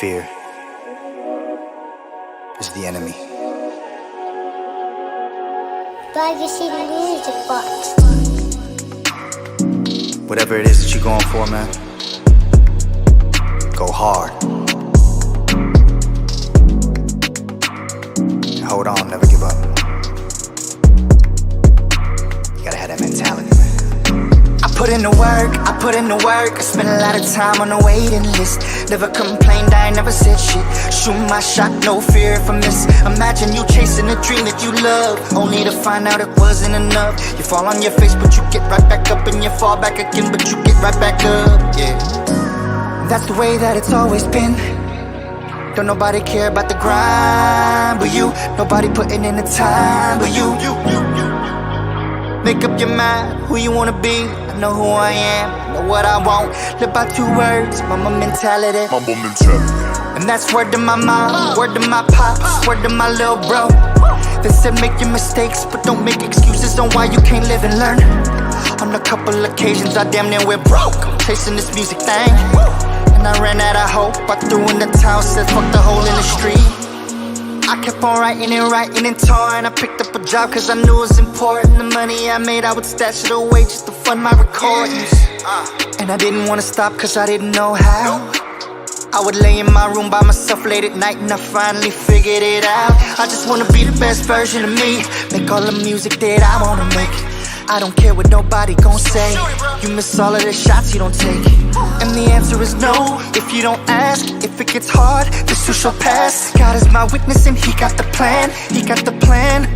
Fear is the enemy. Whatever it is that you're going for, man, go hard. Hold on, never give up. You gotta have that mentality, man. I put in the work, I spent a lot of time on the waiting list. Never complained, I ain't never said shit. Shoot my shot, no fear if I miss. Imagine you chasing a dream that you love, only to find out it wasn't enough. You fall on your face, but you get right back up. And you fall back again, but you get right back up, yeah. That's the way that it's always been. Don't nobody care about the grind but you. Nobody putting in the time but you. Make up your mind who you wanna be. I know who I am, know what I want. Live by 2 words, mama mentality. And that's word to my mom, word to my pops, word to my little bro. They said make your mistakes, but don't make excuses on why you can't live and learn. On a couple occasions I damn near went broke. I'm chasing this music thing, and I ran out of hope. I threw in the towel, said fuck the hole in the street. I kept on writing and touring. I picked up a job cause I knew it was important. The money I made, I would stash it away just to fund my recordings. And I didn't wanna stop cause I didn't know how. I would lay in my room by myself late at night and I finally figured it out. I just wanna be the best version of me, make all the music that I wanna make. I don't care what nobody gon' say. You miss all of the shots you don't take. And the answer is no, if you don't ask. If it gets hard, this too shall pass. God is my witness and he got the plan. He got the plan.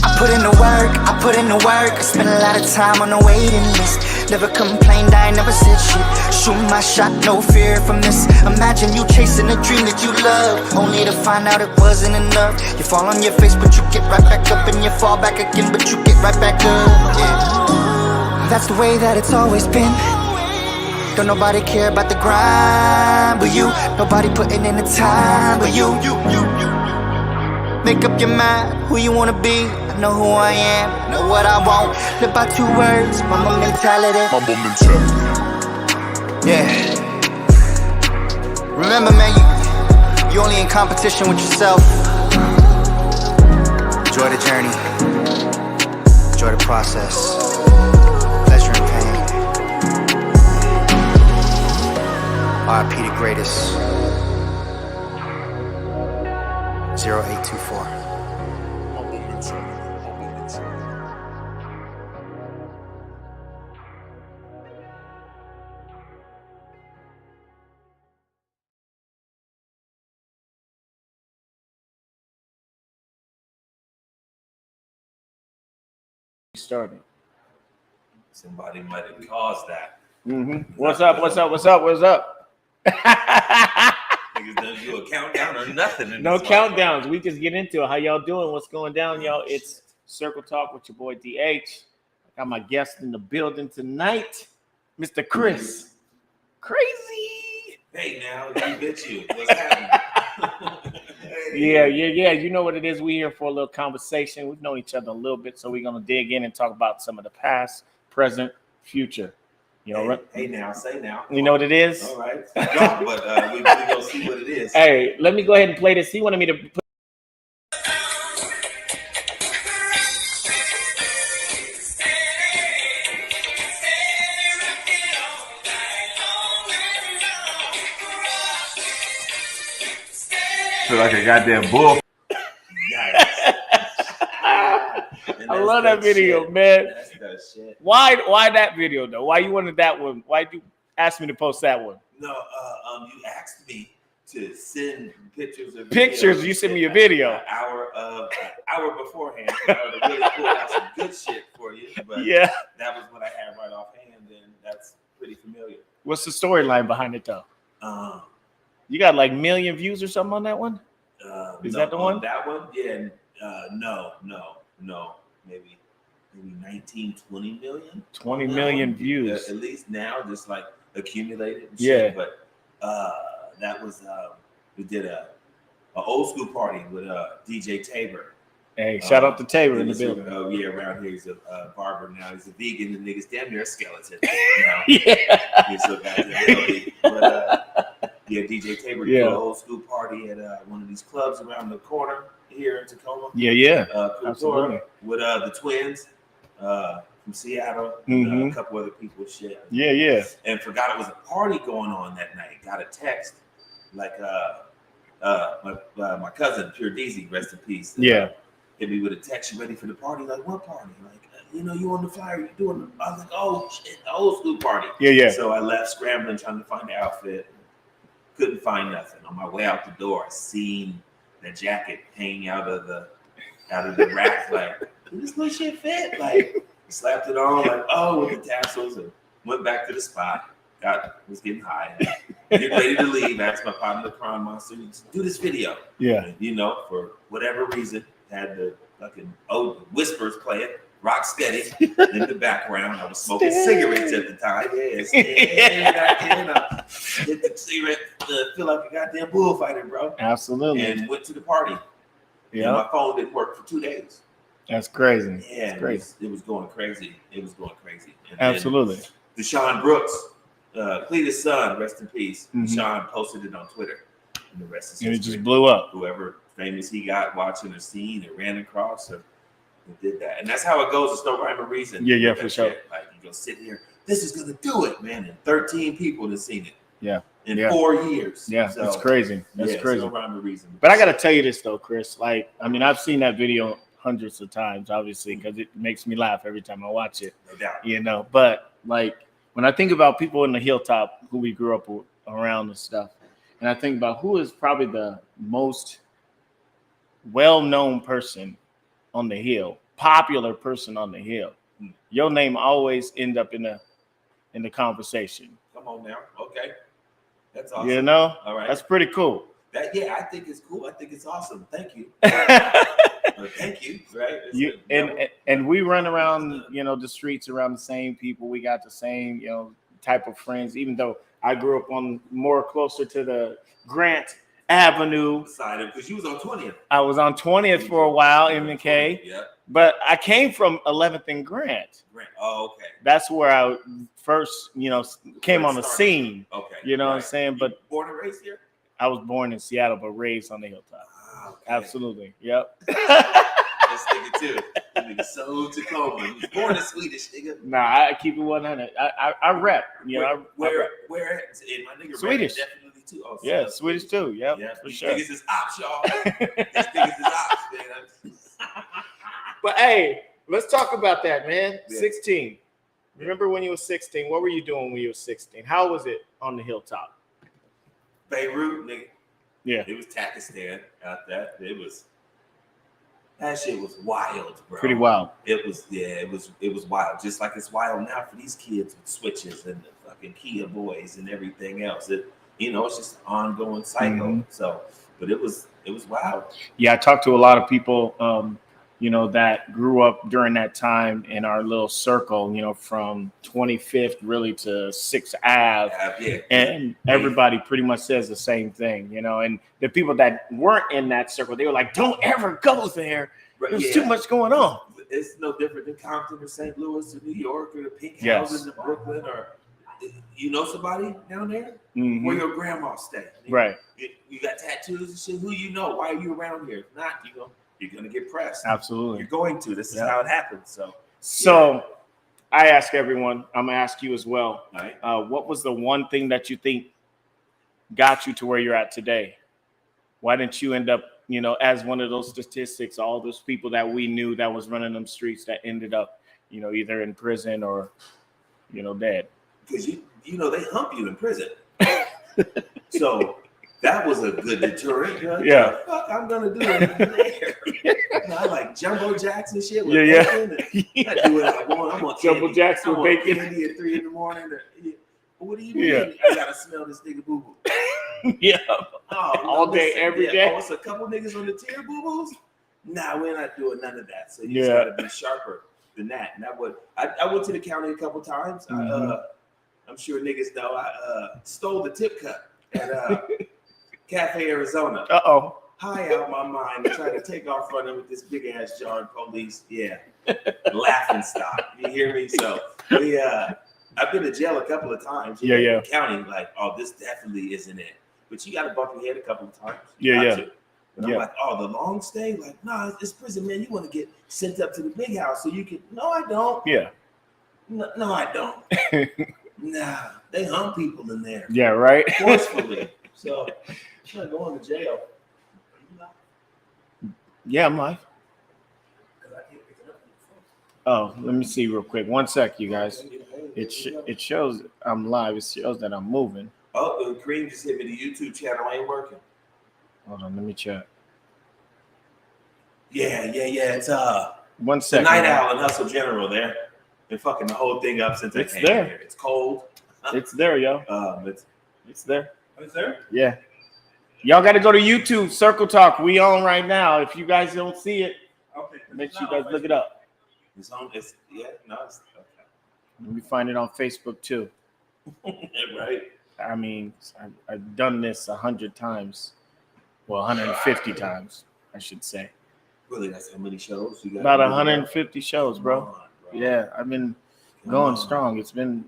I put in the work, I spent a lot of time on the waiting list. Never complained, I ain't never said shit. Shoot my shot, no fear if I miss. Imagine you chasing a dream that you love, only to find out it wasn't enough. You fall on your face, but you get right back up. And you fall back again, but you get right back up, yeah. That's the way that it's always been. Don't nobody care about the grind but you. Nobody putting in the time but you. Make up your mind who you wanna be. I know who I am, know what I want. Live by 2 words, mama mentality. Yeah. Remember, man, you only in competition with yourself. Enjoy the journey. Enjoy the process. Pleasure and pain. R.I.P. the greatest. 0824. Starting. Somebody might have caused that. What's up? Niggas don't do a countdown or nothing. No countdowns. We just get into it. How y'all doing? What's going down, y'all? It's Circle Talk with your boy DH. I got my guest in the building tonight, Mr. Chris Crayzie. Hey, now you bet you. What's happening? Yeah. You know what it is. We here for a little conversation. We've known each other a little bit, so we're gonna dig in and talk about some of the past, present, future. You know, hey now, say now. You know what it is? All right. No, but we gonna see what it is. Hey, let me go ahead and play this. He wanted me to put. Feel like a goddamn bull. I love that video, shit. man. That's that shit. Why that video though? Why you wanted that one? Why did you ask me to post that one? No, you asked me to send pictures of pictures. You sent me a video. An hour beforehand. I would have really pulled out some good shit for you. But yeah, that was what I had right offhand, and that's pretty familiar. What's the storyline behind it though? You got like 1 million views or something on that one? Is that the one? That one? Yeah. No. Maybe 19, 20 million. 20 million views. At least now, just like accumulated. And yeah. Shit. But that was we did a old school party with DJ Tabor. Hey, shout out to Tabor in the building. Oh yeah, around here he's a barber now. He's a vegan. The nigga's damn near a skeleton. Yeah. He's so goddamn healthy. But Yeah, DJ Takeover Yeah. threw an old school party at one of these clubs around the corner here in Tacoma. Yeah. Kultura Absolutely. with the twins from Seattle and a couple other people. Shit. Yeah. And forgot it was a party going on that night. Got a text like my cousin Pure Deezy, rest in peace. Hit me with a text. You ready for the party? Like, what party? Like, you on the flyer? You doing? I was like, oh shit, the old school party. Yeah. So I left scrambling trying to find the outfit. Couldn't find nothing. On my way out the door, I seen the jacket hanging out of the rack. Like, did this little shit fit? Like, slapped it on. Like, oh, with the tassels, and went back to the spot. Was getting high. Get ready to leave. Asked my partner, the Crown Monster, do this video. Yeah. And, for whatever reason, had the fucking whispers playing, rock steady in the background. I was smoking cigarettes at the time. Yeah, hit the cigarette, feel like a goddamn bullfighter, bro. Absolutely. And went to the party. Yeah. And my phone didn't work for 2 days. That's crazy. Yeah, crazy. It was going crazy. And absolutely. Deshaun Brooks, Cletus' son, rest in peace. Deshaun posted it on Twitter. And the rest is history. And it just blew up. Whoever famous he got watching or seen or ran across or did that. And that's how it goes. It's no rhyme or reason. Yeah, for sure. Like, you go sit here, this is going to do it, man. And 13 people have seen it. Yeah. In 4 years. Yeah, so, it's crazy. That's crazy. No rhyme or reason. But I got to tell you this, though, Chris. Like, I mean, I've seen that video hundreds of times, obviously, because it makes me laugh every time I watch it. No doubt. But, like, when I think about people in the Hilltop who we grew up around and stuff, and I think about who is probably the most well-known person on the hill, popular person on the hill, your name always end up in the conversation. Come on now. Okay. That's awesome. All right. That's pretty cool. I think it's cool. I think it's awesome. Thank you. Thank you. Right. And we run around, the streets around the same people. We got the same, type of friends, even though I grew up on more closer to the Grant Avenue side of, because you was on 20th. I was on 20th for a while, M&K. Yeah. But I came from 11th and Grant. Oh, okay. That's where I first, came on the scene. Okay. You know what I'm saying? But born and raised here? I was born in Seattle, but raised on the Hilltop. Okay. Absolutely. Yep. This nigga too. This nigga so Tacoma. He was born a Swedish nigga. Nah, I keep it 100. I rep. Where in my nigga Swedish. Definitely too. Oh, yeah, Swedish too. Yep, yeah, for sure. Niggas is ops, y'all. These niggas is ops, man. But hey, let's talk about that, man. Yeah. 16. Remember when you were 16? What were you doing when you were 16? How was it on the Hilltop? Beirut, nigga. Yeah. It was Pakistan out there. That shit was wild, bro. Pretty wild. It was wild. Just like it's wild now for these kids with switches and the fucking Kia boys and everything else. It's just an ongoing cycle. So, but it was wild. Yeah, I talked to a lot of people, that grew up during that time in our little circle, from 25th really to 6th Ave. And everybody pretty much says the same thing, and the people that weren't in that circle, they were like, don't ever go there. There's too much going on. It's no different than Compton or St. Louis or New York or the Pink Houses in Brooklyn or somebody down there where your grandma stay. Right. You got tattoos and shit. Who you know? Why are you around here? If not, you're going to get pressed. Absolutely. You're going to. This is how it happens. So I ask everyone, I'm going to ask you as well. Right. What was the one thing that you think got you to where you're at today? Why didn't you end up, as one of those statistics, all those people that we knew that was running them streets that ended up, either in prison or, dead? Because, they hump you in prison. So that was a good deterrent. Yeah. Fuck, I'm gonna do it there. I like jumbo jacks and shit. With bacon. I do what I want. I'm on jumbo jacks with bacon. Candy at 3 a.m. What do you mean? I gotta smell this nigga boo boo. Yeah. All day, every day. Oh, it's a couple niggas on the tier boo boos. Nah, we're not doing none of that. So you just gotta be sharper than that. And I went to the county a couple times. I'm sure niggas know I stole the tip cup at Cafe Arizona. High out my mind, trying to take off running with this big ass jar of police. Yeah, laughing stock. You hear me? So I've been to jail a couple of times. Yeah. Counting like, oh, this definitely isn't it. but you got to bump your head a couple of times. Yeah. And I'm like, oh, the long stay? Like, nah, it's prison, man. You want to get sent up to the big house so you can. No, I don't. Yeah. No, I don't. Nah, they hung people in there. Yeah, right. Forcefully. So I'm not going to jail. Yeah, I'm live. Oh, let me see real quick. 1 sec, you guys. It shows I'm live. It shows that I'm moving. Oh, and Cream just hit me. The YouTube channel ain't working. Hold on, let me check. Yeah. It's 1 second. the Night Owl and Hustle General there. Been fucking the whole thing up since It's I came there. here. It's cold. It's there, yo. It's there. It's there. Yeah. Y'all got to go to YouTube, Circle Talk. We on right now. If you guys don't see it, Okay. make sure you guys look it up. It's on. It's okay. We find it on Facebook too. Right. I mean, I've done this 100 times. Well, 150 times, I should say. Really, that's how many shows you got? About 150 shows, bro. Come on, Yeah, I've been going strong. It's been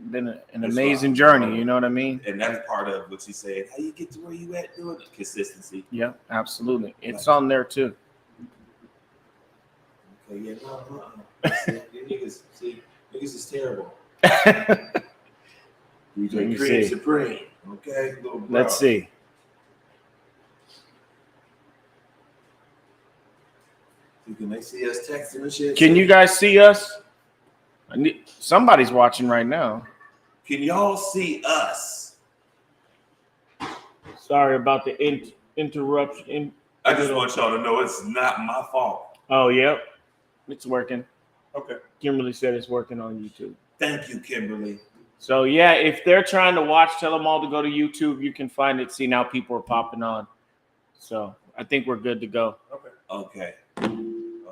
an amazing journey. You know what I mean? And that's part of what you said. How you get to where you at doing it? Consistency. Yeah, absolutely. It's on there too. Okay, yeah, niggas is terrible. You Let me Cream see. Supreme. Okay, little bro. Let's see. Can they see us texting and shit? Can you guys see us? Somebody's watching right now. Can y'all see us? Sorry about the interruption. I just want y'all to know it's not my fault. Oh, yep. It's working. Okay. Kimberly said it's working on YouTube. Thank you, Kimberly. So, yeah, if they're trying to watch, tell them all to go to YouTube. You can find it. See, now people are popping on. So, I think we're good to go. Okay.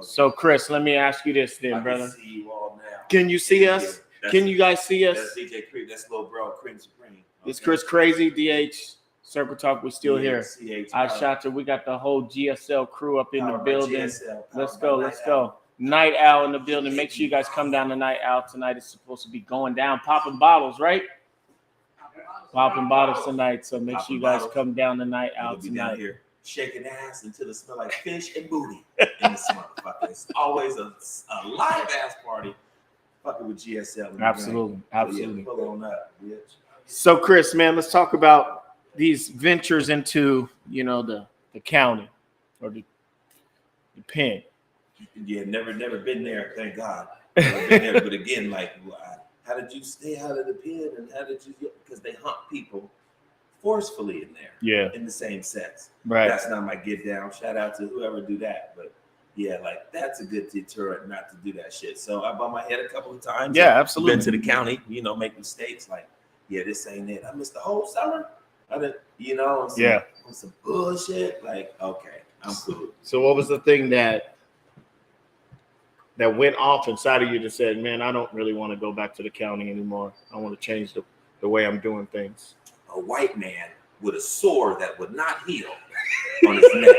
So, Chris, let me ask you this then, brother. Can see you all now. Can you see us? Can you guys see us? That's DJ Cream. That's little bro, Cream Supreme. Okay. It's Chris Crayzie, DH, Circle Talk. We're still here. CH, I shot you. We got the whole GSL crew up in the Powered by building. GSL, Let's powered go. by Let's Night go. Owl. Night Owl in the building. Make sure you guys come down to Night Owl tonight. It's supposed to be going down. Popping bottles, right? Popping bottles tonight. So make sure you guys come down to Night Owl We'll be down tonight. here shaking ass until it smells like fish and booty in this motherfucker. It's always a live ass party. Fucking with GSL. Absolutely. Absolutely. So, yeah, pull on up, bitch. So, Chris, man, let's talk about these ventures into, the county or the pen. Yeah, never been there, thank God. Never been there, but again, like, how did you stay out of the pen, and how did you? Because they hunt people forcefully in there. Yeah. In the same sense. Right. That's not my get down. Shout out to whoever do that, but yeah, like that's a good deterrent not to do that shit. So I bumped my head a couple of times. Yeah, absolutely. Been to the county, make mistakes. Like, yeah, this ain't it. I missed the whole summer. I didn't, on some bullshit. Like, okay, I'm cool. So what was the thing that went off inside of you that said, man, I don't really want to go back to the county anymore. I want to change the way I'm doing things. A white man with a sore that would not heal on his neck.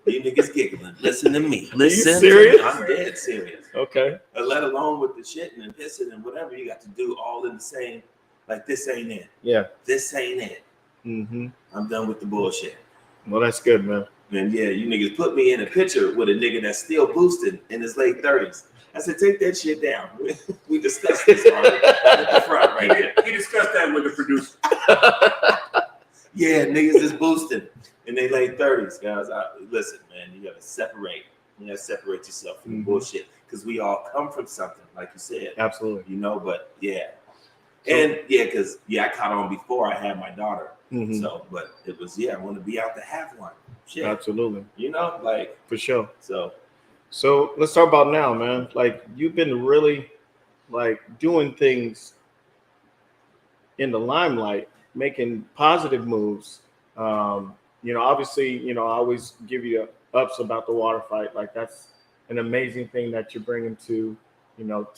You niggas giggling. Listen to me. Listen. Are you serious? I'm dead serious. Okay. Let alone with the shitting and pissing and whatever you got to do all in the same. Like, this ain't it. Yeah. This ain't it. Mm-hmm. I'm done with the bullshit. Well, that's good, man. And yeah, you niggas put me in a picture with a nigga that's still boosting in his late 30s. I said, take that shit down. We discussed this already at the front right here. He discussed that with the producer. Yeah, niggas is boosting in their late 30s, guys. Listen, man, you gotta separate. You gotta separate yourself from the bullshit, because we all come from something, like you said. Absolutely. But yeah. And yeah, because I caught on before I had my daughter. Mm-hmm. So, but it was, I want to be out to have one. Shit. Absolutely. Like, For sure. So let's talk about now, man. Like, you've been really doing things in the limelight, making positive moves. Obviously, I always give you ups about the water fight. Like, that's an amazing thing that you're bringing to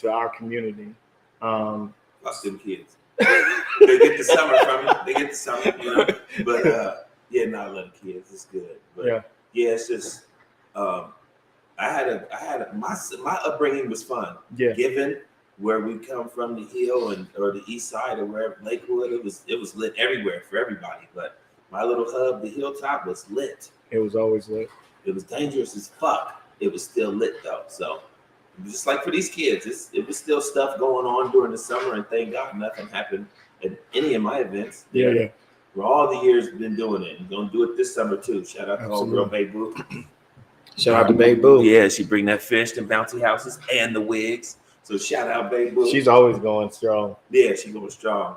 our community. Plus them kids. They get the summer from it. They get the summer, But I love the kids. It's good. But it's just my upbringing was fun. Yeah. Giving, where we come from, the hill or the east side or wherever, Lakewood, it was lit everywhere for everybody. But my little hub, the Hilltop, was lit. It was always lit. It was dangerous as fuck. It was still lit though. So just like for these kids, it was still stuff going on during the summer, and thank God nothing happened at any of my events. Yeah. For all the years been doing it, and gonna do it this summer too. Shout out to old girl Babe Boo. Shout out to Babe Boo. Yeah, she bring that fish and bouncy houses and the wigs. So shout out Babe Boo. She's always going strong. Yeah, she's going strong.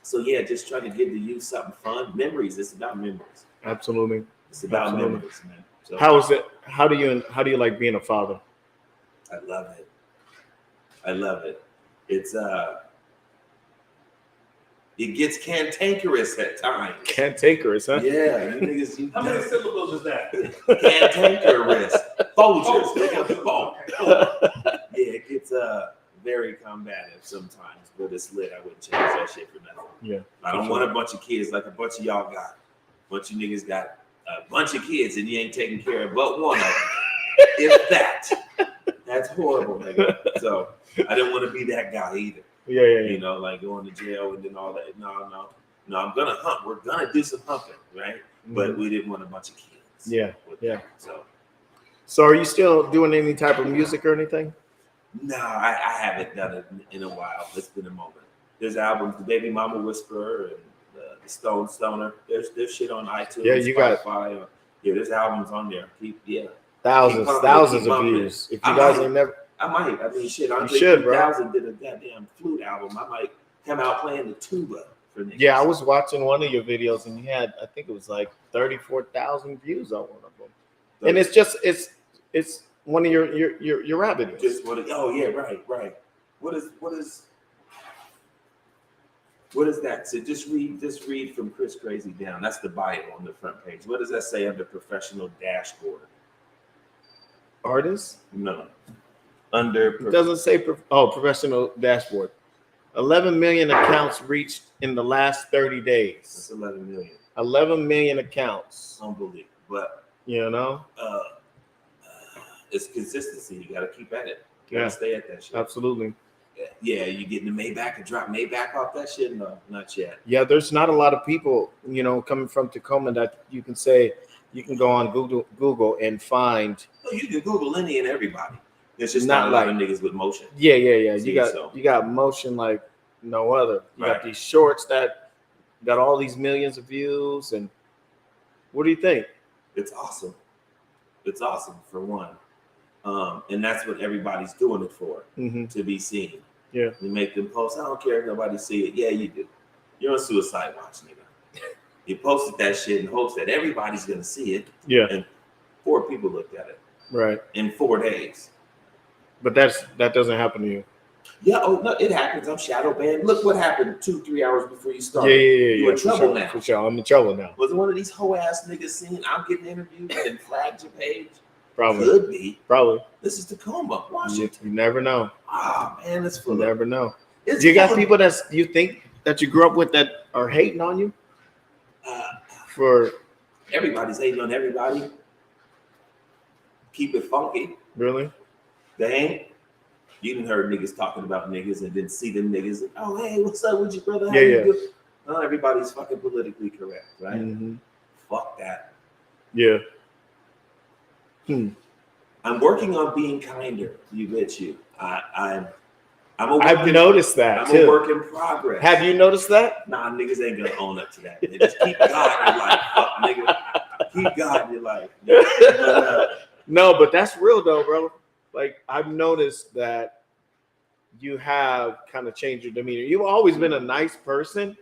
So yeah, just trying to get to use something fun. Memories. It's about memories. Absolutely. It's about memories, man. So, how is it? How do you like being a father? I love it. I love it. It's it gets cantankerous at times. Cantankerous, huh? Yeah, you niggas. How many syllables is that? Cantankerous. Folgers. They got the phone. Yeah, it gets very combative sometimes, but it's lit. I wouldn't change that shit for nothing. Yeah. I don't want a bunch of kids like a bunch of y'all got. A bunch of niggas got a bunch of kids and you ain't taking care of but one of them. If that. That's horrible, nigga. So I didn't want to be that guy either. Yeah. You know, like going to jail and then all that. No, I'm gonna hump. We're gonna do some humping, right? Mm-hmm. But we didn't want a bunch of kids. Yeah. That. So are you still doing any type of music or anything? No, I haven't done it in a while. It's been a moment. There's albums, The Baby Mama Whisperer and the Stone Stoner. There's shit on iTunes. Yeah, you Spotify. Got. Yeah, there's albums on there. Thousands of views. If you guys ain't never, I might. I mean, shit. Andre 3000 did a goddamn flute album. I might come out playing the tuba for niggas. Yeah, I was watching one of your videos and you had, I think it was like 34,000 views on one of them. And it's just it's one of your rap videos. Just one of, oh yeah, right. What is that? So just read from Chris Crayzie down. That's the bio on the front page. What does that say under professional dashboard? Artist? No. Under it doesn't say professional dashboard. 11 million accounts reached in the last 30 days. That's 11 million. 11 million accounts. Unbelievable. But you know, it's consistency. You got to keep at it. You got to stay at that shit. Absolutely. Yeah, you getting the Maybach and drop Maybach off that shit? No, not yet. Yeah, there's not a lot of people, you know, coming from Tacoma that you can say you can go on Google and find. Well, you can Google any and everybody. It's just not a lot of niggas with motion. Yeah. You got motion like no other. You got these shorts that got all these millions of views. And what do you think? It's awesome. It's awesome for one. And that's what everybody's doing it for, to be seen. Yeah. You make them post. I don't care if nobody see it. Yeah, you do. You're on suicide watch, nigga. You posted that shit in hopes that everybody's gonna see it. Yeah. And 4 people looked at it. Right. In 4 days. But that doesn't happen to you. Yeah. Oh no, it happens. I'm shadow banned. Look what happened 2-3 hours before you started. Yeah. You're in trouble now. For sure. I'm in trouble now. Was it one of these hoe ass niggas seen I'm getting interviewed and flagged your page? Probably. Could be. Probably. This is Tacoma, Washington. You never know. Ah, man, it's full. You never know. You got people that you think that you grew up with that are hating on you? For everybody's hating on everybody. Keep it funky. Really? They ain't. You done heard niggas talking about niggas and then see them niggas. Oh, hey, what's up with you, brother? How you doing? No, everybody's fucking politically correct, right? Mm-hmm. Fuck that. Yeah. I'm working on being kinder. You. I've noticed that I'm a work in progress. Have you noticed that? Nah, niggas ain't gonna own up to that. They just keep God in your life, fuck, nigga. Keep God in your life. No, but that's real though, bro. Like I've noticed that you have kind of changed your demeanor. You've always been a nice person,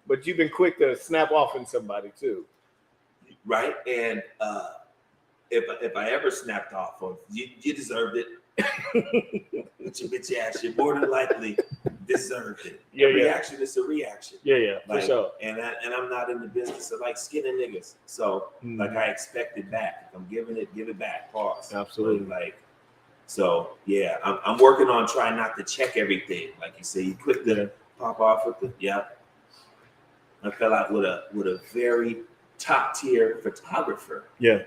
but you've been quick to snap off on somebody too. Right, and if I ever snapped off on you deserved it. With your bitch ass, you more than likely deserved it. Reaction is a reaction. Yeah, like, for sure. And I'm not in the business of like skinning niggas. So like I expect it back. If I'm giving it, give it back. Pause. Absolutely. So yeah, I'm working on trying not to check everything. Like you say, you quick to pop off with the I fell out with a very top tier photographer. Yeah.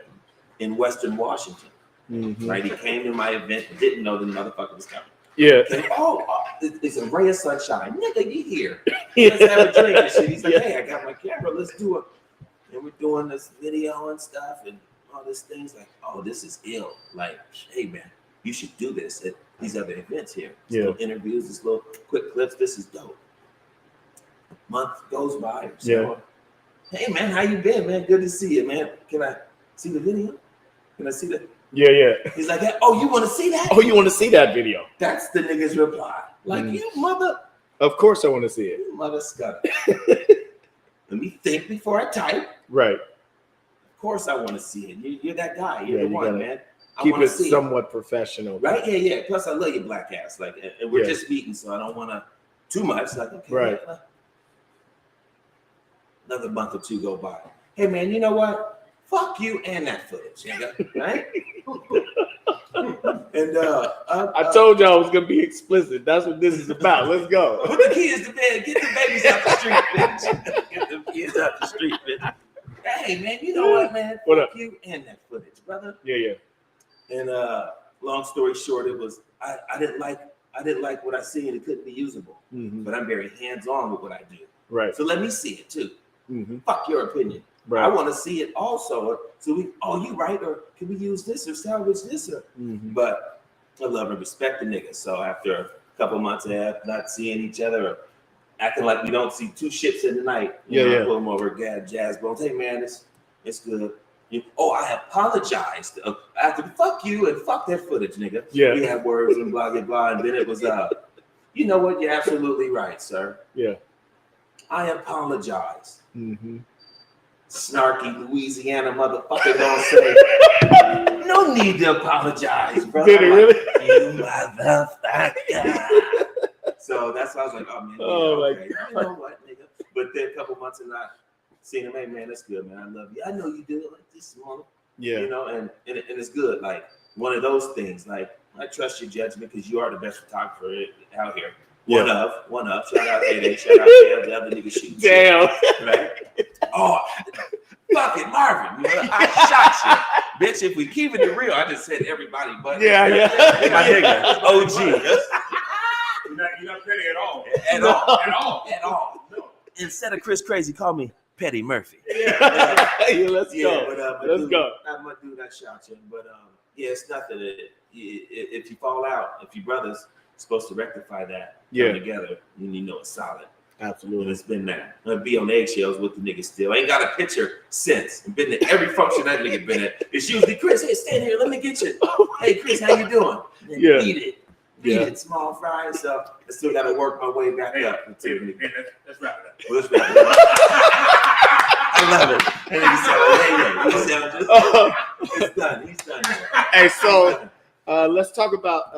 In Western Washington. Right, he came to my event, didn't know the motherfucker was coming. Yeah. Okay. It's a ray of sunshine. Nigga, you here. Let's have a drink and shit. He's like, hey, I got my camera. Let's do it. And we're doing this video and stuff and all these things. Like, oh, this is ill. Like, hey, man, you should do this at these other events here. Little interviews, this little quick clips. This is dope. Month goes by. So, hey, man, how you been, man? Good to see you, man. Can I see the video? Can I see the... Yeah. He's like, oh, you want to see that? Oh, you want to see that video? That's the nigga's reply. Like, you mother... Of course I want to see it. You mother scum. Let me think before I type. Right. Of course I want to see it. You're that guy. You're the one, man. Keep it somewhat professional. Right? Yeah. Plus, I love your black ass. Like, and we're just meeting, so I don't want to too much. Like, okay. Right. Another month or two go by. Hey, man, you know what? Fuck you and that footage, nigga. Right? And I told y'all I was gonna be explicit. That's what this is about. Let's go. Put the kids to bed. Get the babies out the street, bitch. Get the kids out the street, bitch. Hey, man, you know what, man? What Fuck up? you and that footage, brother. Yeah. And long story short, it was I didn't like what I see and it couldn't be usable. But I'm very hands-on with what I do. Right. So let me see it too. Fuck your opinion. Right. I want to see it also. So you right, or can we use this or salvage this? But I love and respect the niggas. So after a couple months of not seeing each other or acting like we don't see two ships in the night, you know, pull them over, jazz bones. Hey man, it's good. I apologized after fuck you and fuck that footage, nigga. Yeah. We had words and blah blah blah, and then it was you know what? You're absolutely right, sir. Yeah. I apologize. Snarky Louisiana motherfucker don't say no need to apologize, bro. Did he really? You motherfucker. So that's why I was like, oh man, okay. You know what, nigga? But then a couple months and not seeing him, hey man, that's good, man. I love you. I know you do. Like this morning. Yeah. You know, and it's good. Like one of those things. Like I trust your judgment because you are the best photographer out here. One of. Shout out Day. Shout out Cam, the other nigga shooting. Damn. Shit, right? Oh, fuck it, Marvin. You know, I shot you. Bitch, if we keep it real, I just said everybody but Yeah. my nigga. OG. You're not petty at all. At all. No. Instead of Chris Crayzie, call me Petty Murphy. Let's go. But, Let's go. Not my dude, I shot you. But it's nothing. If you fall out, if you brothers supposed to rectify that, come together, and you know it's solid. Absolutely. And it's been that. I'm gonna be on eggshells with the nigga still. I ain't got a picture since. I've been to every function that nigga been at. It's usually Chris, hey, stand here, let me get you. Hey Chris, how you doing? And eat it, small fries. So I still gotta work my way back up. Let's wrap it up. Let's wrap it up. I love it. And he said, it's done. He's done. Hey, so let's talk about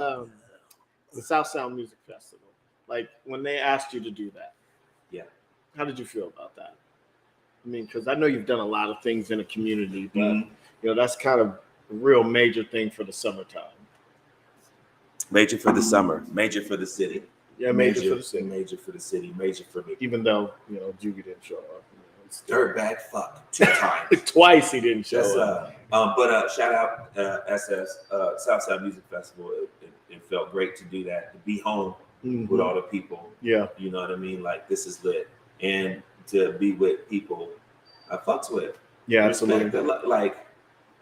the South Sound Music Festival. Like when they asked you to do that. Yeah. How did you feel about that? I mean, because I know you've done a lot of things in the community, but you know that's kind of a real major thing for the summertime. Major for the summer, major for the city. Yeah, major for the city. Major for the city, major for me. Even though, you know, Juvie didn't show up. Dirtbag fuck 2 times. Twice he didn't show up. But shout out SS Southside Music Festival. It felt great to do that, to be home with all the people. Yeah. You know what I mean? Like this is lit. And to be with people I fucks with. Yeah, Respect. absolutely. Like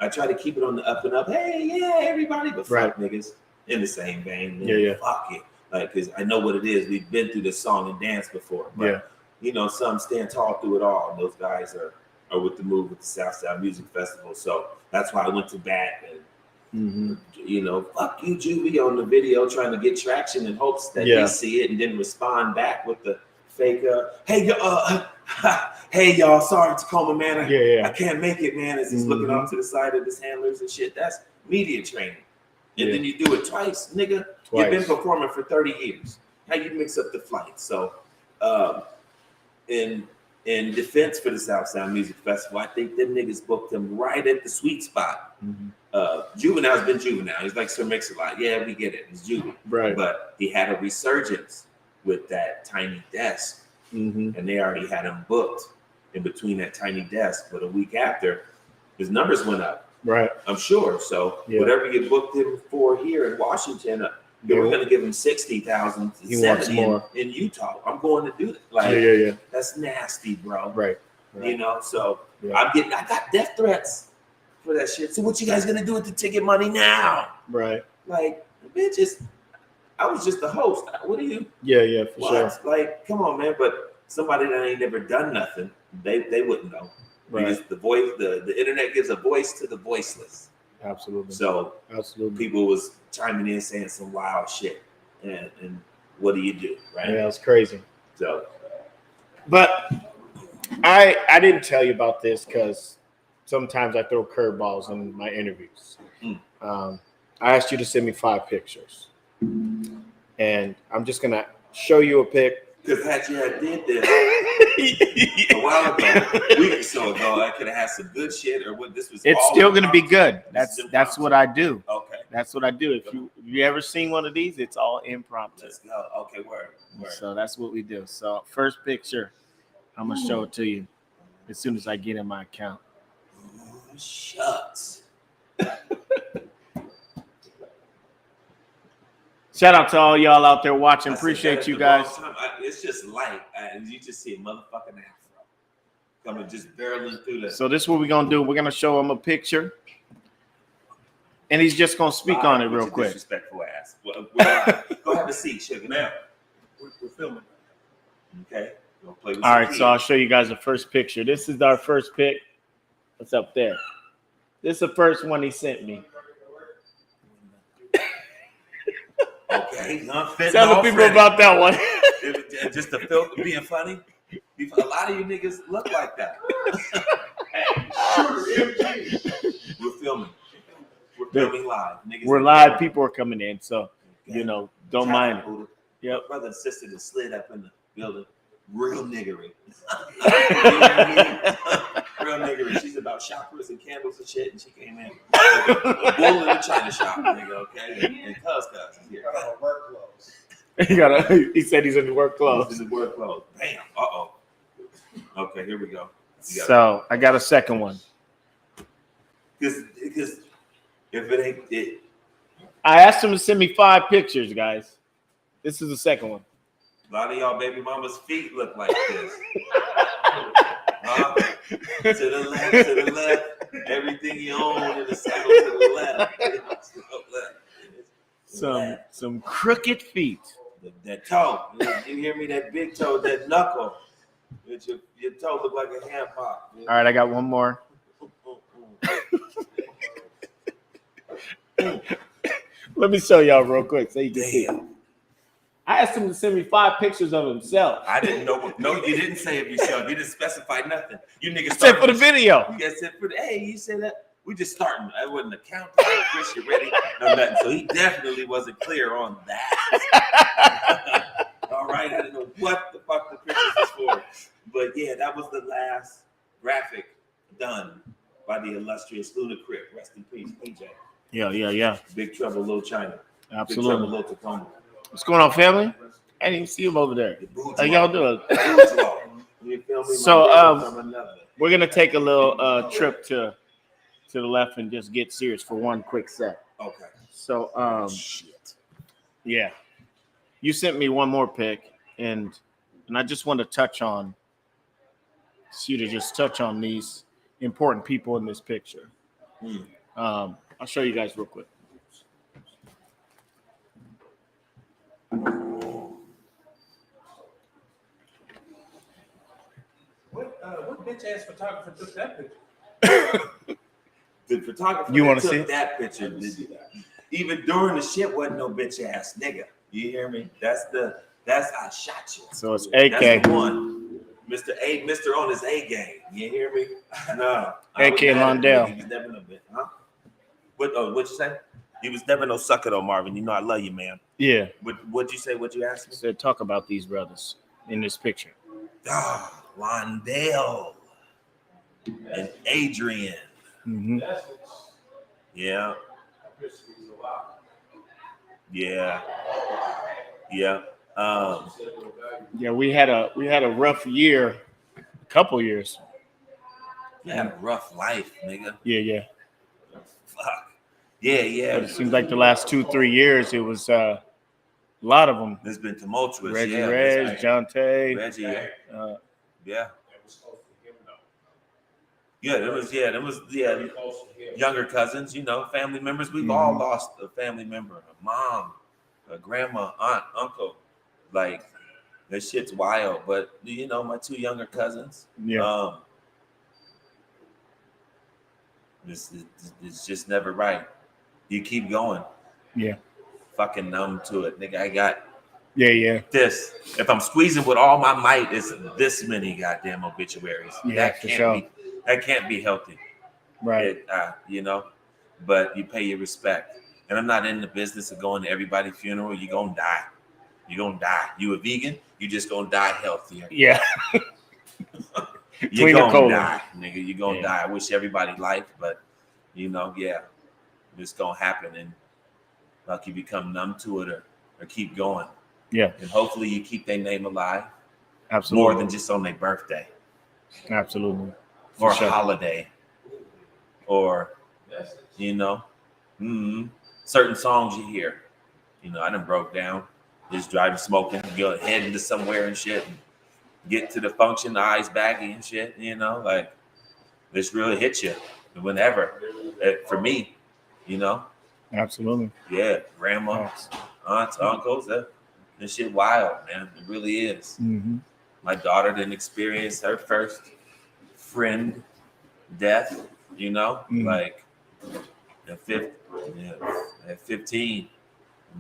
I try to keep it on the up and up. Hey, yeah, everybody, but fuck niggas in the same vein. Man. Fuck it. Like, cause I know what it is. We've been through this song and dance before. But, you know, some stand tall through it all. And those guys are with the move with the Southside Music Festival. So that's why I went to bat and, you know, fuck you, Juvie, on the video, trying to get traction in hopes that they see it and then respond back with the fake, hey, y'all, sorry, Tacoma, man. I can't make it, man. As he's looking off to the side of his handlers and shit. That's media training. And then you do it twice, nigga. You've been performing for 30 years. How you mix up the flight? So, in defense for the Southside Music Festival, I think them niggas booked him right at the sweet spot. Juvenile's been Juvenile. He's like Sir Mix-a-Lot. Yeah, we get it. He's Juvie. Right. But he had a resurgence with that tiny desk. And they already had him booked in between that tiny desk. But a week after, his numbers went up. Right. I'm sure. So whatever you booked him for here in Washington, They were gonna give him 60,000 to He wants 70 more. in Utah. I'm going to do that. Like, yeah. that's nasty, bro. Right. You know, so Yeah. I got death threats for that shit. So what you guys gonna do with the ticket money now? Right. Like, bitches, I was just the host. What do you? Yeah, for What? sure. Like, come on, man. But somebody that ain't never done nothing, they wouldn't know. Right. Because the voice, the internet gives a voice to the voiceless. Absolutely. So people was chiming in saying some wild shit, and what do you do, right? Yeah, it's crazy. So, but I didn't tell you about this because sometimes I throw curveballs in my interviews. I asked you to send me 5 pictures, and I'm just gonna show you a pic. because had you had did this a while ago, a week or so ago, I could have had some good shit. Or what this was. It's still gonna be good. That's what I do. Okay. That's what I do. If you ever seen one of these, it's all impromptu. Let's go. Okay, word. So that's what we do. So first picture, I'm gonna show it to you as soon as I get in my account. Oh, shucks. Shout out to all y'all out there watching. I said Appreciate that you at the wrong guys. time. It's just light, and you just see a motherfucking afro coming just barreling through the. So this is what we're gonna do. We're gonna show him a picture, and he's just gonna speak on it real quick. Disrespectful ass. Well, go have a seat, sugar. Now, we're filming. Okay. Go play with All some right, kids. so I'll show you guys the first picture. This is our first pic. What's up there? This is the first one he sent me. Okay, Tell the people about that one. Just the filter being funny. A lot of you niggas look like that. We're filming. We're filming live. Niggas We're live. People are coming in, so don't mind it. Yep. Yep. Brother and sister that slid up in the building. Real niggery. You know what I mean? Real niggery. She's about shoppers and candles and shit, and she came in. A bull in the China shop, nigga, okay? And cuz is here. Work clothes. He said he's in the work clothes. This is work clothes. Bam. Uh-oh. Okay, here we go. So I got a second one. Because if it ain't it, I asked him to send me 5 pictures, guys. This is the second one. a lot of y'all baby mama's feet look like this. Huh? To the left. Everything you own in the saddle to the left. Some crooked feet. That toe. You hear me? That big toe, that knuckle. Your toe look like a hand pop. All right, I got one more. Let me show y'all real quick so you can see. I asked him to send me 5 pictures of himself. I didn't know. No, you didn't say it yourself. You didn't specify nothing. You niggas I said for the video. You guys said for the. Hey, you said that. We just starting. I wasn't a countdown. Chris, you ready? No, nothing. So he definitely wasn't clear on that. All right, I didn't know what the fuck the pictures was for, but yeah, that was the last graphic done by the illustrious Luna Crip. Rest in peace, PJ. Yeah. Big Trouble, Little China. Absolutely. Big Trouble, Little Tacoma. What's going on, family? I didn't even see him over there. How y'all doing? You feel me? So, we're gonna take a little trip to the left and just get serious for one quick set. Okay. So, yeah, you sent me one more pic, and I just want to touch on these important people in this picture. I'll show you guys real quick. What bitch ass photographer took that picture? The photographer You wanna took see it? that picture. Even during the shit wasn't no bitch ass nigga. You hear me? That's I shot you. So it's That's AK. the one. Mr. on his A game. You hear me? No. AK Londell. He was never no bitch, huh? What'd you say? He was never no sucker though, Marvin. You know I love you, man. Yeah. What'd you say? What'd you ask me? So talk about these brothers in this picture. Londell and Adrian. Mm-hmm. Yeah. Yeah, we had a rough year, a couple years. You had a rough life, nigga. Yeah. Fuck. Yeah. But it seems like the last 2-3 years it was A lot of them. It's been tumultuous. Reggie yeah, Reg, Jonte. Reggie. Yeah. It was close to him, though. It was Very close to him. younger cousins, family members. We've all lost a family member, a mom, a grandma, aunt, uncle. Like, that shit's wild. But, my two younger cousins, it's just never right. You keep going. Yeah. Fucking numb to it. Nigga, I got this. If I'm squeezing with all my might, it's this many goddamn obituaries. Yeah, for sure. That can't be healthy. Right. But you pay your respect. And I'm not in the business of going to everybody's funeral. You're going to die. You're going to die. You a vegan, you just going to die healthier. Yeah. You're going to die, nigga. You're going to die. I wish everybody life, but, it's going to happen. And like you become numb to it or keep going. Yeah. And hopefully you keep their name alive. Absolutely. More than just on their birthday. Absolutely. Or a holiday. Or, certain songs you hear. I done broke down. Just driving, smoking, go heading to somewhere and shit. And get to the function, the eyes baggy and shit. Like, this really hits you. Whenever. For me, Absolutely. Yeah, grandma, aunts, uncles, that shit wild, man. It really is. Mm-hmm. My daughter didn't experience her first friend death, like at 15.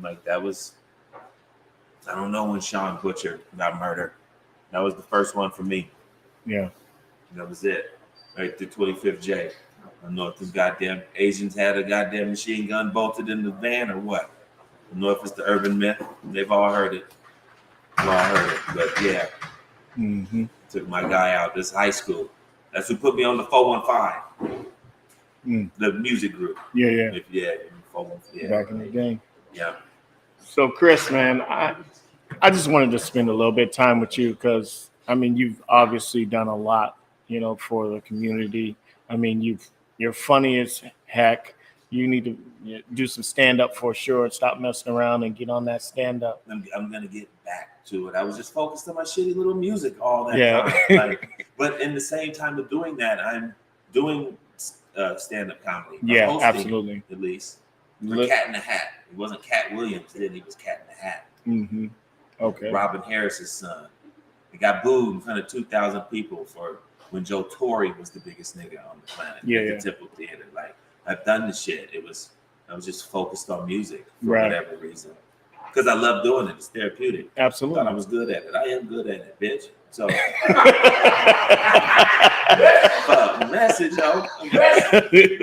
Like, that was, I don't know when Sean Butcher got murdered. That was the first one for me. Yeah. That was it. Right, the 25th J. I don't know if these goddamn Asians had a goddamn machine gun bolted in the van or what. I don't know if it's the urban myth. They've all heard it. But yeah. Mm-hmm. Took my guy out this high school. That's who put me on the 415. The music group. Yeah. 415. Back in the day. Yeah. So, Chris, man, I just wanted to spend a little bit of time with you because, you've obviously done a lot, for the community. You're funny as heck. You need to do some stand-up for sure. Stop messing around and get on that stand-up. I'm going to get back to it. I was just focused on my shitty little music all that time. But in the same time of doing that, I'm doing stand-up comedy. Yeah, hosting, absolutely. At least. For Cat in the Hat. It wasn't Cat Williams then. He was Cat in the Hat. Mm-hmm. Okay. Robin Harris's son. He got booed in front of 2,000 people for when Joe Torre was the biggest nigga on the planet at the Temple Theater. Like, I've done the shit. I was just focused on music for whatever reason. Because I love doing it. It's therapeutic. Absolutely. I thought I was good at it. I am good at it, bitch. So message, yo.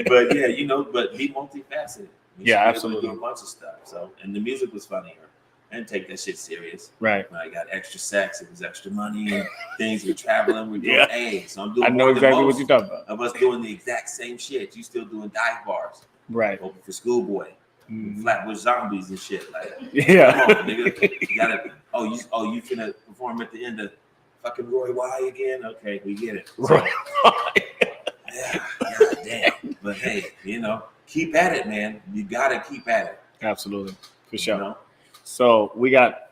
But yeah, but be multifaceted. Absolutely. Do a bunch of stuff. So, and the music was funnier. I didn't take that shit serious. Right. When I got extra sex, it was extra money and things. We're traveling. We're doing AIDS. So I'm doing. I know exactly what you're talking about. Of us doing the exact same shit. You still doing dive bars. Right. Open for Schoolboy. Flatbush Zombies and shit. Like, yeah. Come on, nigga. You gotta. You finna perform at the end of fucking Roy Y again? Okay, we get it. So, yeah. God damn. But hey, keep at it, man. You gotta keep at it. Absolutely, for sure. So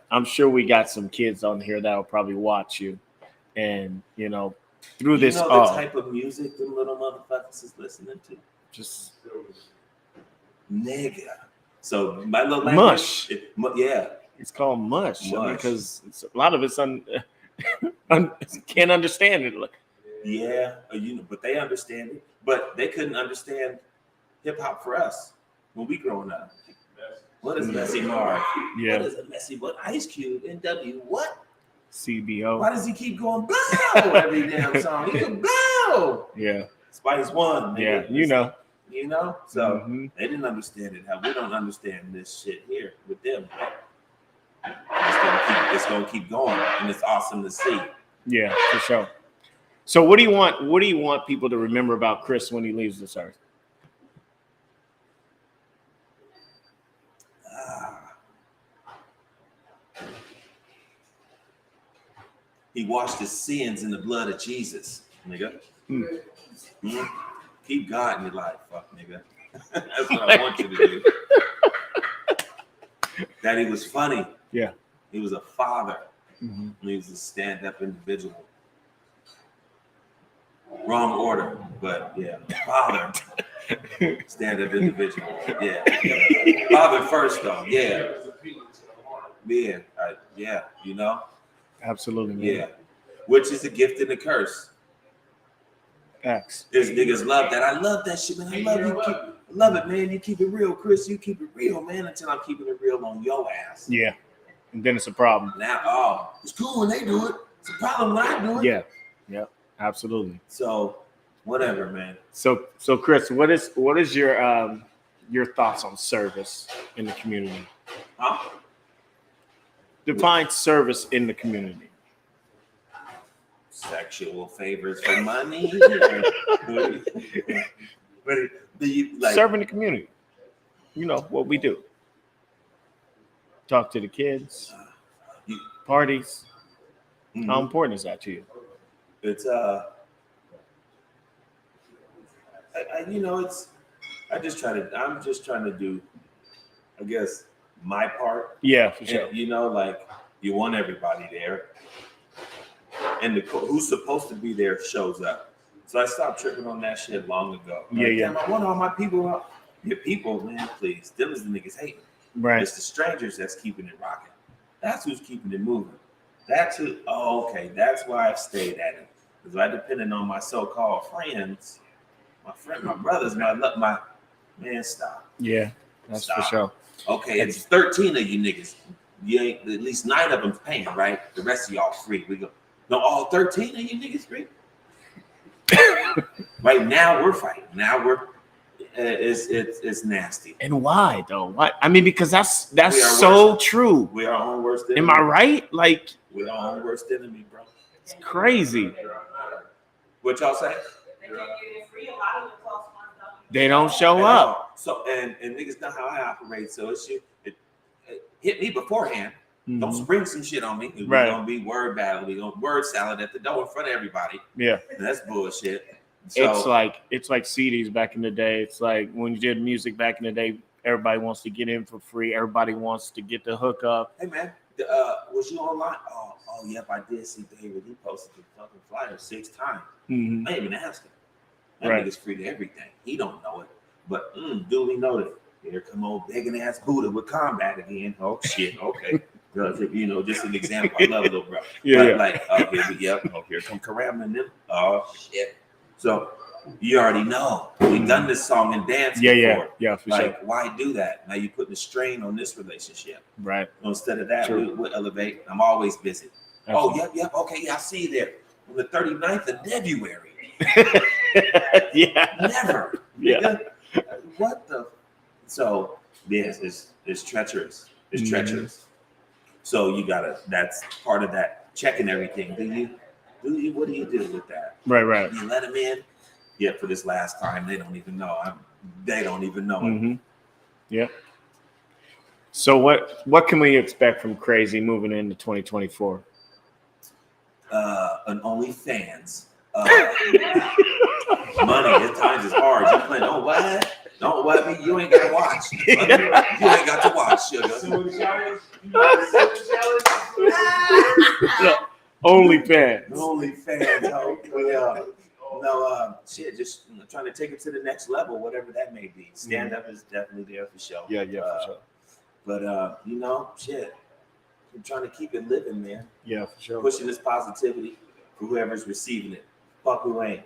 I'm sure we got some kids on here that'll probably watch you, and through this. The type of music them little motherfuckers is listening to. Just nigga. So my little mush. It's called mush. Because a lot of it's can't understand it. Yeah, but they understand it. But they couldn't understand hip hop for us when we growing up. What is Messy Mark? Yeah. What is a Messy? What Ice Cube? NW? What? CBO. Why does he keep going blow every damn song? He can blow. Yeah. Spice One. Yeah. So they didn't understand it. How we don't understand this shit here with them. It's gonna keep going, and it's awesome to see. Yeah, for sure. So what do you want people to remember about Chris when he leaves this earth? He washed his sins in the blood of Jesus, nigga. Keep God in your life, fuck, nigga. That's what I want you to do. That he was funny. Yeah. He was a father. Mm-hmm. He was a stand-up individual. Wrong order, but yeah, father, stand-up individual. Yeah. Father first, though. Yeah. Yeah. You know. Absolutely, man. Yeah. Which is a gift and a curse. Facts. There's niggas love that. I love that shit, man. I love it, man. You keep it real, Chris. You keep it real, man. Until I'm keeping it real on your ass. Yeah. And then it's a problem. Now, it's cool when they do it. It's a problem when I do it. Yeah. Yeah. Absolutely. So, whatever, man. So Chris, what is your thoughts on service in the community? Huh? Define service in the community. Sexual favors for money. But do you like Serving the community. You know what we do. Talk to the kids. Parties. Mm-hmm. How important is that to you? It's I'm just trying to do, I guess, my part. Yeah, for sure. And, like you want everybody there, and who's supposed to be there shows up. So I stopped tripping on that shit long ago. Yeah. Damn, I want all my people. Your people, man, please. Them is the niggas hating. Right. It's the strangers that's keeping it rocking. That's who's keeping it moving. That's who. Oh, okay. That's why I've stayed at it. Because I depended on my so-called friends, my brothers, my man. Stop. Yeah, that's Stop. for sure. Okay, it's 13 of you niggas. You ain't, at least 9 of them's paying, right? The rest of y'all free. We go. No, all 13 of you niggas free. Right now we're fighting. Now we're it's nasty. And why though? Why? I mean, because that's so true. We are our own worst enemy. Am I right? Like, we're our own worst enemy, bro. it's crazy. What y'all say? They don't show up. So and niggas know how I operate. So it hit me beforehand. Mm-hmm. Don't spring some shit on me. We're gonna be word battle. We're gonna word salad at the door in front of everybody. Yeah. And that's bullshit. So, it's like CDs back in the day. It's like when you did music back in the day, everybody wants to get in for free. Everybody wants to get the hookup. Hey man, was you online? Oh, yep, I did see David. He posted the fucking flyer 6 times. Mm-hmm. I ain't even asked him. That Right. nigga's free to everything. He don't know it, but duly noted. Here come old begging ass Buddha with combat again. Oh shit, okay. Just an example. I love little bro. Yeah. Like, here come Karam and them. Oh shit. So you already know. We've done this song and dance before. Yeah, for like, sure. why do that? Now you're putting a strain on this relationship. Right. Instead of that, True. we'll elevate. I'm always busy. Absolutely. Oh, yep, okay, yeah, I see you there. On the 39th of February. Yeah. Never. Yeah. Nigga. What the? So, yes, it's treacherous. It's Mm-hmm. treacherous. So that's part of that, checking everything. What do you do with that? Right. You let them in? Yeah, for this last time, they don't even know. They don't even know. Mm-hmm. Yeah. So what can we expect from Crayzie moving into 2024? An OnlyFans. Money at times is hard. You playing, don't what me. You ain't gotta watch. You ain't got to watch, sugar. OnlyFans. OnlyFans. Oh, yeah. No, shit. Just trying to take it to the next level, whatever that may be. Stand up is definitely there for sure. Yeah, for sure. But shit. I'm trying to keep it living, man. Yeah, for sure. Pushing this positivity for whoever's receiving it. Fuck who ain't.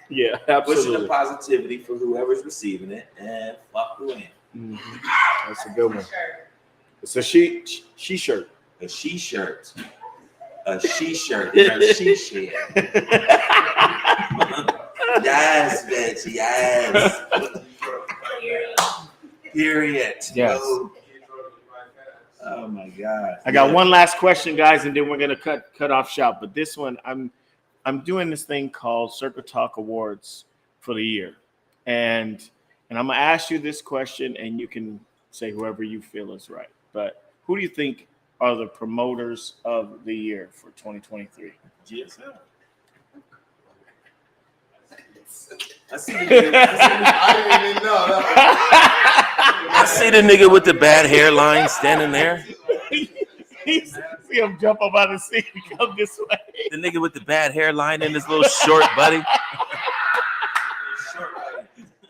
Yeah, Pushing the absolutely. positivity for whoever's receiving it, and fuck who ain't. Mm-hmm. That's a good one. It's a she shirt. A she-shirt. A she-shirt. A she-shirt. Yes, bitch. Yes. Period. Yes. Oh my God. I got one last question, guys, and then we're gonna cut off shop. But this one, I'm doing this thing called Circle Talk Awards for the year, and I'm gonna ask you this question, and you can say whoever you feel is right. But who do you think are the promoters of the year for 2023? GSL. I see the nigga with the bad hairline standing there. See him jump up out of the seat and come this way. The nigga with the bad hairline and his little short buddy.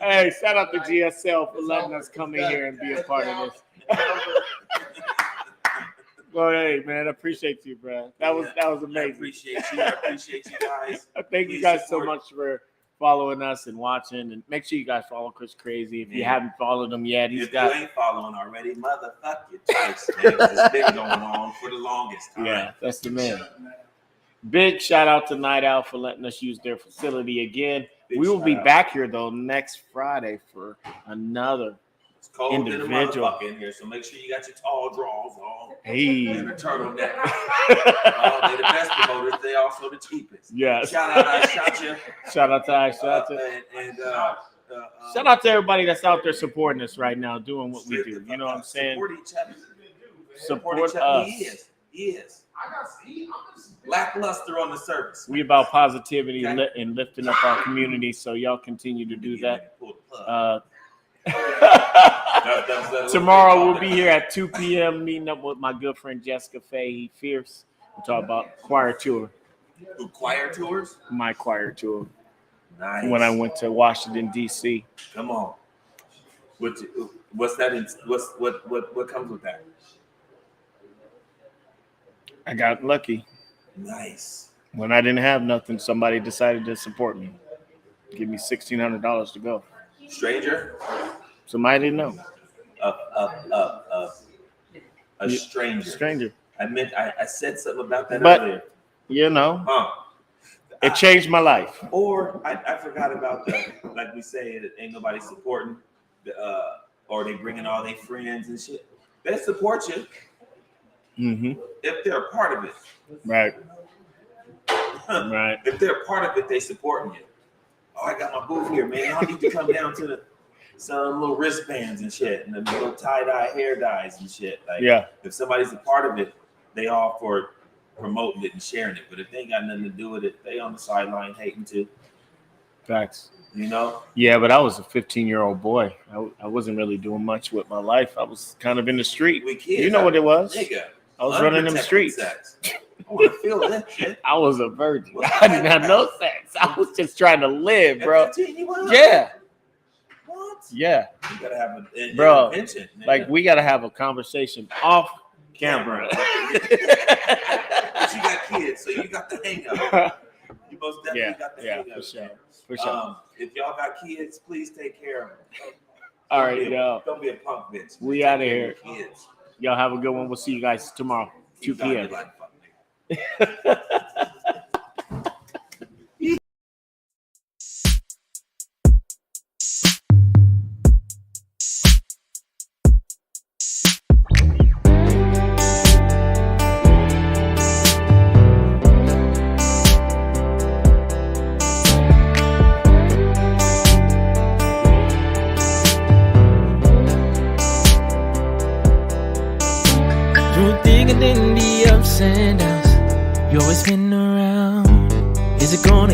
Hey, shout out to GSL for letting us come in here and be a part of this. Well, hey, man, I appreciate you, bro. That was amazing. I appreciate you. I appreciate you guys. Thank you guys so much for following us and watching. And make sure you guys follow Chris Crayzie. If you haven't followed him yet, if you ain't following already, motherfuck your choice, man. It's been going on for the longest time. Yeah, that's the man. Big shout out to Night Owl for letting us use their facility again. We will be back here, though, next Friday for another cold individual in here, so make sure you got your tall drawers on. Hey, and a turtleneck. They're the best promoters. They also the cheapest. Yes. Shout out, I shot you. Shout out to shout out to everybody that's out there supporting us right now, doing what we do. You know what I'm saying? Support each other. Support us. Yes. Lackluster on the surface. We about positivity and lifting up our community, so y'all continue to do that. Tomorrow we'll be here at 2 p.m. meeting up with my good friend Jessica Fahey Fierce. We'll talk about choir tour. Choir tours? My choir tour. Nice. When I went to Washington D.C. Come on. What's that? What comes with that? I got lucky. Nice. When I didn't have nothing, somebody decided to support me. Give me $1,600 to go. Stranger? Somebody didn't know. A stranger. Stranger. I said something about that earlier. You know, it changed my life. Or I forgot about like we say, ain't nobody supporting, or they bringing all their friends and shit. They support you. Mm-hmm. If they're a part of it. Right. Right. If they're a part of it, they supporting you. Oh, I got my booth here, man. Y'all need to come down to some little wristbands and shit, and the little tie-dye hair dyes and shit. Like, yeah. If somebody's a part of it, they all for promoting it and sharing it. But if they ain't got nothing to do with it, they on the sideline hating too. Facts. You know? Yeah, but I was a 15-year-old boy. I wasn't really doing much with my life. I was kind of in the street. We kids, you know what it was? Nigga, I was running them streets. Sex. I want to feel that shit. I was a virgin. I didn't have no sex. I was just trying to live, bro. 15, you was? Yeah. What? Yeah. You gotta have an intervention. Like, we gotta have a conversation off camera. But you got kids, so you got the hang up. You most definitely got the hang up. For sure. For sure. If y'all got kids, please take care of them. All right, y'all. Don't be a punk bitch. We out of here. Kids. Y'all have a good one. We'll see you guys tomorrow, 2 p.m. Thinking in the ups and downs, you always been around. Is it gonna